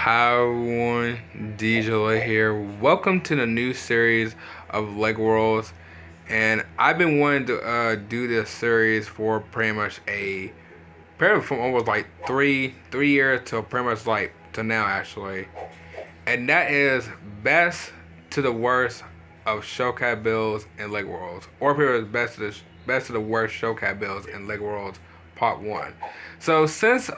Hi everyone, DJ here. Welcome to the new series of Lego Worlds, and I've been wanting to do this series for pretty much from almost like three years to pretty much like to now actually, and that is best to the worst of Showcat builds in Lego Worlds, or pretty much best to the worst Showcat builds in Lego Worlds Part One. So since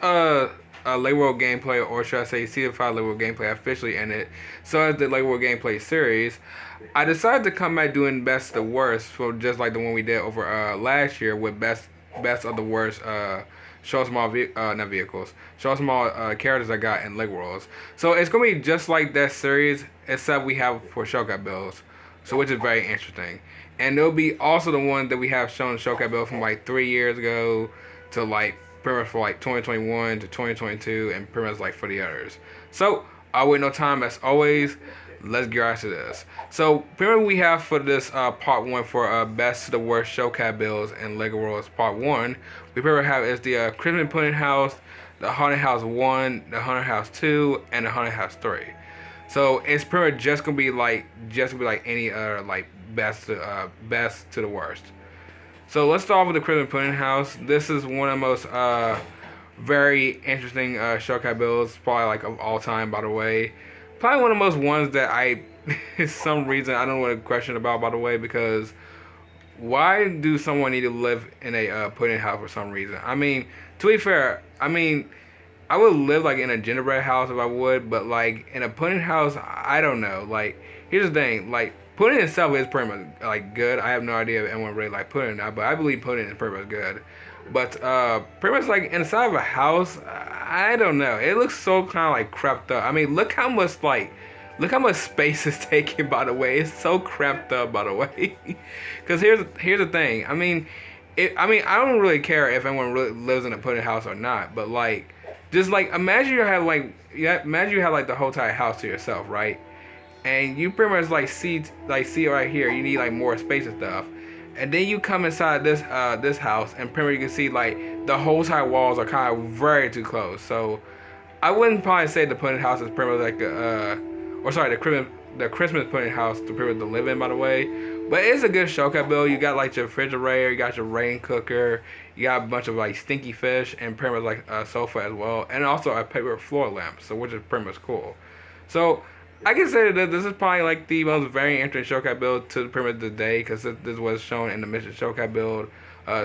Lego World gameplay, or should I say Season 5 Lego World gameplay officially ended, so as the Lego World gameplay series, I decided to come back doing best to worst, for just like the one we did over last year with best of the worst show small not vehicles, show small characters I got in Lego Worlds. So it's gonna be just like that series, except we have for Showcat builds, so which is very interesting. And it'll be also the one that we have shown Showcat build from like 3 years ago to like pretty much for like 2021 to 2022, and pretty much like for the others. So I'll wait no time as always. Let's get right to this. So pretty much we have for this part one for best to the worst Showcat builds in Lego Worlds Part One. We pretty much have is the Crimson Pudding House, the Haunted House 1, the Haunted House 2, and the Haunted House 3. So it's pretty much just gonna be like any other like best to the worst. So let's start off with the Crimson Pudding House. This is one of the most very interesting Showcat builds, probably like of all time, by the way. Probably one of the most ones that I, some reason, I don't want to question about, by the way, because why do someone need to live in a pudding house for some reason? I mean, to be fair, I would live like in a gingerbread house if I would, but like in a pudding house, I don't know. Like, here's the thing, like pudding itself is pretty much like good. I have no idea if anyone really like pudding or not, but I believe pudding is pretty much good. But pretty much like inside of a house, I don't know. It looks so kind of like crept up. I mean, look how much space is taken. By the way, it's so cramped up. By the way, because here's the thing. I don't really care if anyone really lives in a pudding house or not. But like, just like imagine imagine you have like the whole entire house to yourself, right? And you pretty much see right here. You need like more space and stuff. And then you come inside this house, and pretty much you can see like the whole entire walls are kind of very too close. So I wouldn't probably say the pudding house is pretty much like or sorry, the Christmas pudding house to pretty much to live in, by the way. But it's a good Showcat build. You got like your refrigerator, you got your rain cooker, you got a bunch of like stinky fish, and pretty much like a sofa as well, and also a paper floor lamp, so which is pretty much cool. So I can say that this is probably like the most very interesting Showcat build to pretty much the day, because this was shown in the Mission Showcat build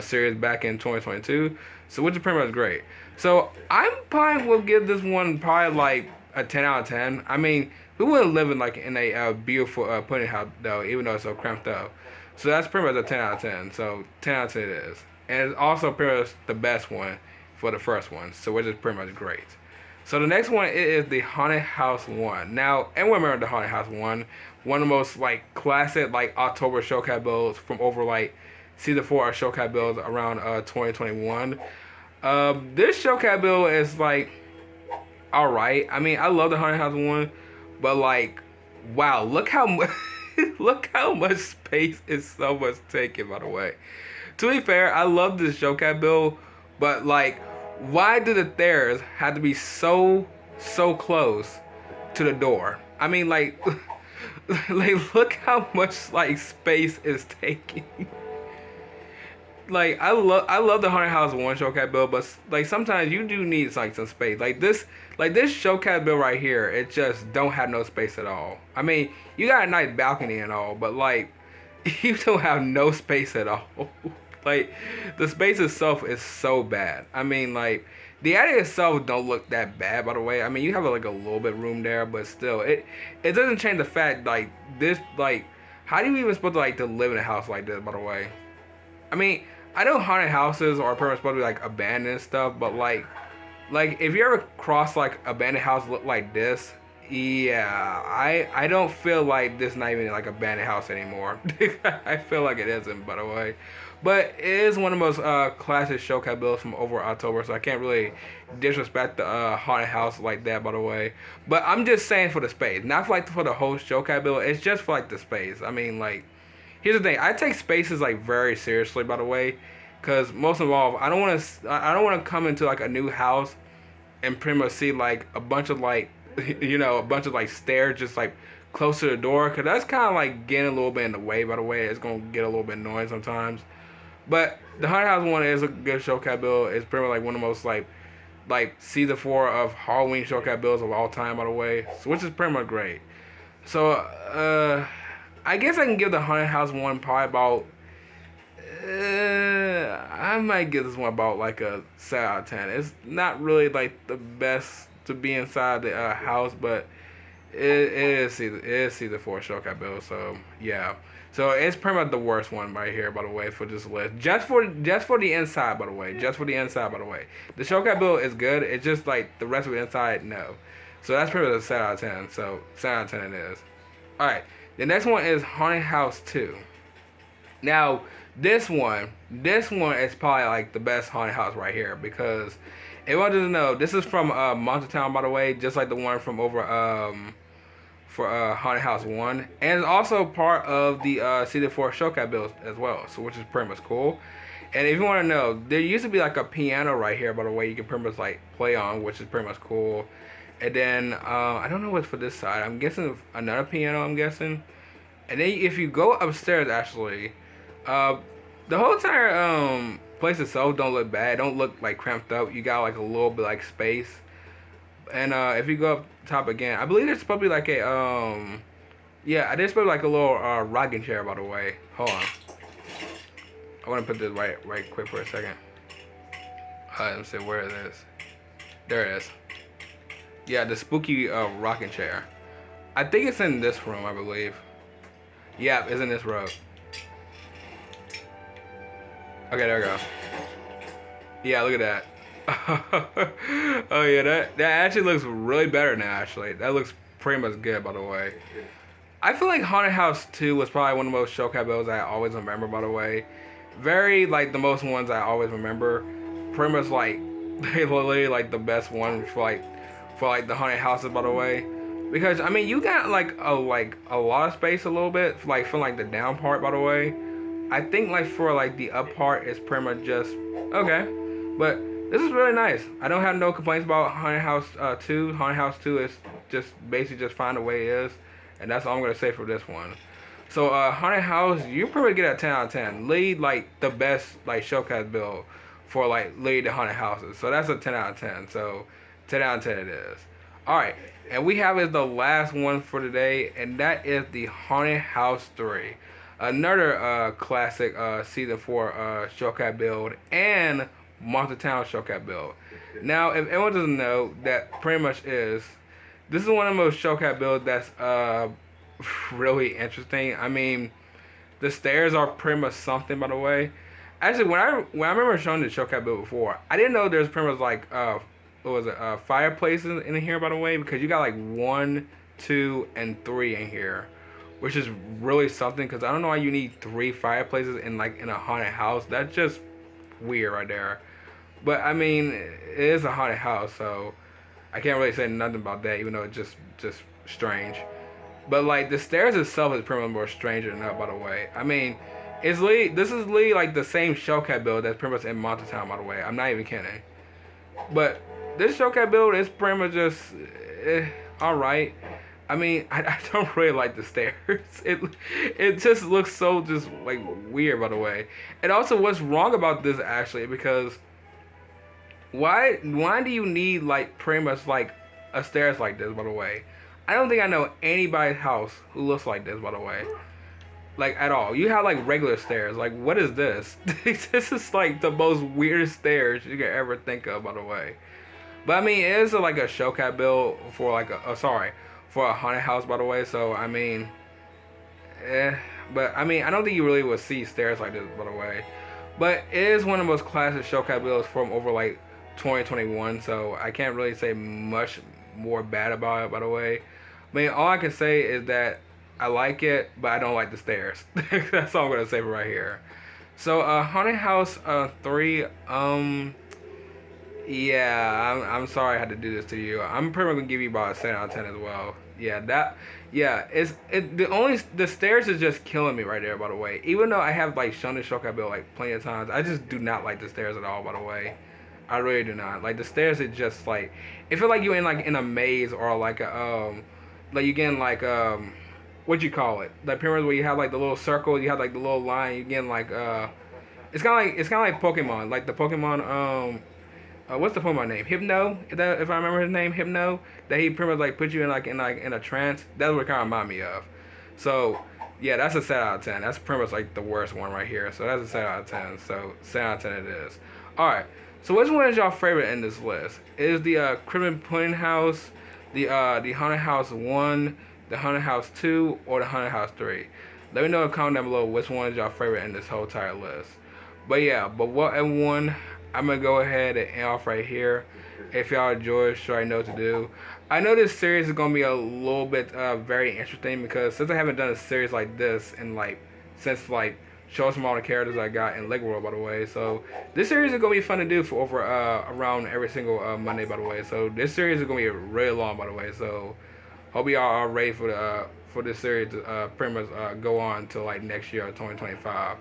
series back in 2022. So which is pretty much great. So I'm probably will give this one probably like a 10 out of 10. I mean, we wouldn't live in like in a beautiful pudding house though, even though it's so cramped up. So that's pretty much a 10 out of 10. So 10 out of 10 it is. And it's also pretty much the best one for the first one. So which is pretty much great. So the next one is the Haunted House 1. Now, everyone remember the Haunted House 1. One of the most like classic like October Showcat builds from over like season 4 of Showcat builds around 2021. This Showcat build is like alright. I mean, I love the Haunted House 1, but like, wow, look how much look how much space is so much taken, by the way. To be fair, I love this Showcat build, but like, why do the stairs have to be so close to the door? I mean, like, like look how much like space is taking. Like I love the Haunted House 1 Showcat build, but like sometimes you do need like some space. Like this Showcat build right here, it just don't have no space at all. I mean, you got a nice balcony and all, but like you don't have no space at all. Like the space itself is so bad. I mean, like the attic itself don't look that bad, by the way. I mean, you have like a little bit room there, but still, it doesn't change the fact like this like how do you even supposed to like to live in a house like this, by the way? I mean, I know haunted houses are pretty much supposed to be like abandoned and stuff, but like if you ever cross like abandoned house look like this, yeah, I don't feel like this not even like abandoned house anymore. I feel like it isn't, by the way. But it is one of the most classic Showcat builds from over October, so I can't really disrespect the haunted house like that, by the way. But I'm just saying for the space, not for like for the whole Showcat build. It's just for like the space. I mean, like here's the thing. I take spaces like very seriously, by the way, because most of all, I don't want to come into like a new house and pretty much see like a bunch of like you know, a bunch of like stairs just like close to the door, because that's kind of like getting a little bit in the way. By the way, it's gonna get a little bit annoying sometimes. But the Haunted House one is a good showcase build. It's pretty much like one of the most like season 4 of Halloween showcase builds of all time. By the way, so, which is pretty much great. So I guess I can give the Haunted House one probably about. I might give this one about like a 7 out of 10. It's not really like the best to be inside the house, but it is season 4 showcase build. So yeah, so it's pretty much the worst one right here, by the way, for this list. Just for the inside, by the way. Just for the inside, by the way. The showcase build is good. It's just like the rest of the inside, no. So that's pretty much a 7 out of 10. So 7 out of 10 it is. All right, the next one is Haunted House 2. Now, this one is probably like the best haunted house right here, because if you wanted to know, this is from Monster Town, by the way, just like the one from over for Haunted House 1, and it's also part of the season 4 showcase build as well, so which is pretty much cool. And if you want to know, there used to be like a piano right here, by the way, you can pretty much like play on, which is pretty much cool. And then I don't know what's for this side. I'm guessing another piano. I'm guessing. And then if you go upstairs, actually, uh, the whole entire place itself don't look bad. Don't look like cramped up. You got like a little bit like space. And if you go up top again, I believe there's probably like a yeah, there's probably like a little rocking chair, by the way. Hold on. I want to put this right quick for a second. Let me see where it is. There it is. Yeah, the spooky rocking chair. I think it's in this room, I believe. Yeah, it's in this room. Okay, there we go. Yeah, look at that. Oh yeah, that actually looks really better now. Actually, that looks pretty much good, by the way. I feel like Haunted House 2 was probably one of the most showcase builds I always remember, by the way. Very like the most ones I always remember. Pretty much like they literally like the best one for like the haunted houses, by the way. Because I mean, you got like a lot of space a little bit, like for like the down part, by the way. I think like for like the up part is pretty much just okay, but this is really nice. I don't have no complaints about Haunted House 2. Haunted House 2 is just basically just fine the way it is, and that's all I'm gonna say for this one. So Haunted House, you probably get a 10 out of 10. Lead like the best like showcase build for like lead the haunted houses. So that's a 10 out of 10. So 10 out of 10 it is. All right, and we have is the last one for today, and that is the Haunted House 3. Another classic season 4 showcase build and Monster Town showcase build. Now, if anyone doesn't know, that pretty much is, this is one of the most showcase builds that's really interesting. I mean, the stairs are pretty much something, by the way. Actually, when I remember showing the showcase build before, I didn't know there's pretty much like what was it, fireplaces in here, by the way, because you got like 1, 2, and 3 in here, which is really something, because I don't know why you need 3 fireplaces in like in a haunted house. That's just weird right there. But I mean, it is a haunted house, so I can't really say nothing about that, even though it's just strange. But like the stairs itself is pretty much more strange than that, by the way. I mean, this is literally like the same showcase build that's pretty much in Monster Town, by the way. I'm not even kidding. But this showcase build is pretty much just alright. I mean, I don't really like the stairs. It just looks so just like weird, by the way. And also, what's wrong about this actually, because why do you need like pretty much like a stairs like this, by the way? I don't think I know anybody's house who looks like this, by the way. Like at all. You have like regular stairs. Like what is this? This is like the most weirdest stairs you could ever think of, by the way. But I mean, it is like a showcase build for like for a haunted house, by the way. So I mean, but I mean, I don't think you really would see stairs like this, by the way. But it is one of the most classic showcase builds from over like 2021. So I can't really say much more bad about it, by the way. I mean, all I can say is that I like it, but I don't like the stairs. That's all I'm gonna say right here. So Haunted House 3, yeah, I'm sorry I had to do this to you. I'm pretty much gonna give you about a 7 out of 10 as well. Yeah, the stairs is just killing me right there, by the way. Even though I have like shown the showcase build like plenty of times, I just do not like the stairs at all, by the way. I really do not. Like the stairs is just like it feel like you're in like in a maze or like a like you getting like what you call it? The pyramids where you have like the little circle, you have like the little line, you getting like it's kinda like Pokemon. Like the Pokemon what's the Pokemon name? Hypno? If I remember his name, Hypno. That he pretty much like put you in in a trance. That's what it kinda remind me of. So yeah, that's a set out of 10. That's pretty much like the worst one right here. So that's a set out of 10. So set out of 10 it is. Alright. So which one is y'all favorite in this list? Is the Cribbin Pudding House, the Haunted House 1, the Haunted House 2, or the Haunted House 3? Let me know in the comment down below which one is y'all favorite in this whole entire list. But yeah, but what one, I'm gonna go ahead and end off right here. If y'all enjoy, sure I know what to do. I know this series is gonna be a little bit very interesting because since I haven't done a series like this in like since like show some all the characters I got in Lego World, by the way. So this series is gonna be fun to do for over around every single Monday, by the way. So this series is gonna be really long, by the way. So hope y'all are ready for this series to pretty much go on to like next year, 2025.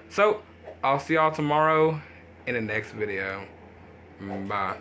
So I'll see y'all tomorrow in the next video. Bye.